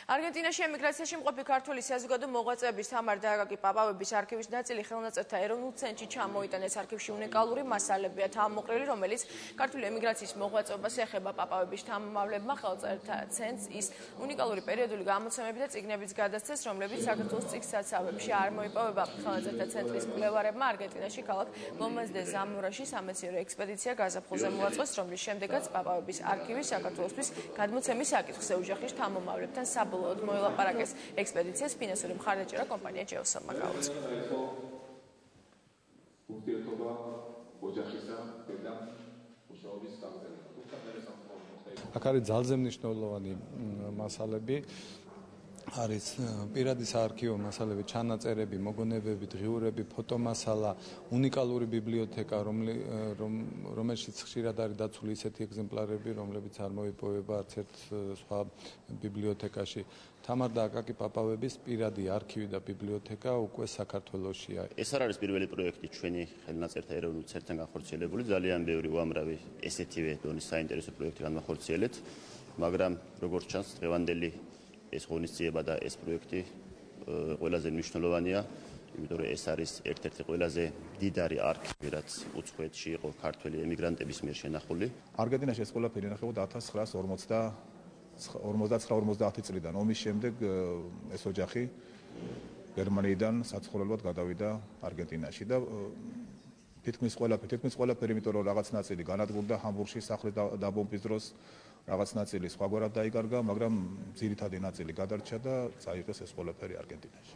არგენტინაში ემიგრაციაში მყოფი ქართველი საზოგადო მოღვაწეების თამარ დააკაკი პაპავების არქივის ნაწილი ხელნაწერთა ეროვნულ ცენტრში ჩამოიტანეს. არქივში უნიკალური მასალებია თავმოყრილი, რომელიც ქართული ემიგრაციის მოღვაწეობას ეხება. პაპავების შთამომავლებმა ხელნაწერთა ცენტრს ის უნიკალური პერიოდული გამოცემები და წიგნებიც გადასცეს, რომლებიც საქართველოს წიგნსაცავებში არ მოიპოვება. ხელნაწერთა ცენტრის მკვლევარებმა არგენტინაში ქალაქ ლომას დე ზამორაში სამეცნიერო ექსპედიცია გაზაფხულზე მოაწყვეს, რომლის შემდეგაც პაპავების არქივი საქართველოსთვის გადმოცემის საკითხს ეუჯახის შთამომავლებთან საბოლოოდ მოელაპარაკეს. ექსპედიციას ფინანსური მხარდაჭერა კომპანია ჯეოსელმა გაუწია. აქ არის ძალზე მნიშვნელოვანი მასალები. არის პირადი საარქივო მასალები, ჩანაწერები, მოგონებები, დღიურები, ფოტომასალა, უნიკალური ბიბლიოთეკა, რომელშიც ხშირად არის დაცული ისეთი ეგზემპლარები, რომლებიც არ მოიპოვება არც ერთ სხვა ბიბლიოთეკაში. თამარ დააკაკი პაპავების პირადი არქივი და ბიბლიოთეკა უკვე საქართველოშია. ეს არ არის პირველი პროექტი ჩვენი ხელნაწერთა ეროვნულ ცენტრთან განხორციელებული. ძალიან ბევრი უამრავი ესეთივე დონის საინტერესო პროექტი განახორციელეთ, მაგრამ როგორც ჩანს, დღევანდელი ეს ღონისძიება და ეს პროექტი ყველაზე მნიშვნელოვანია, იმიტომ რომ ეს არის ერთ-ერთი ყველაზე დიდარი არქივი, რაც უცხოეთში იყო ქართველი ემიგრანტების მიერ შენახული. არგენტინაში ეს ყველაფერი ინახებოდა 1959-50 წლიდან. ომის შემდეგ ეს ოჯახი გერმანიიდან საცხოვრებლად გადავიდა არგენტინაში და თითქმის ყველაფერი, იმიტომ რომ რაღაც ნაწილი განადგურდა ჰამბურგში სახლი დაბომბვის დროს, რაღაც ნაწილი სხვაგვარად დაიკარგა, მაგრამ ძირითადი ნაწილი გადარჩა და წაიღეს ეს ყველაფერი არგენტინაში.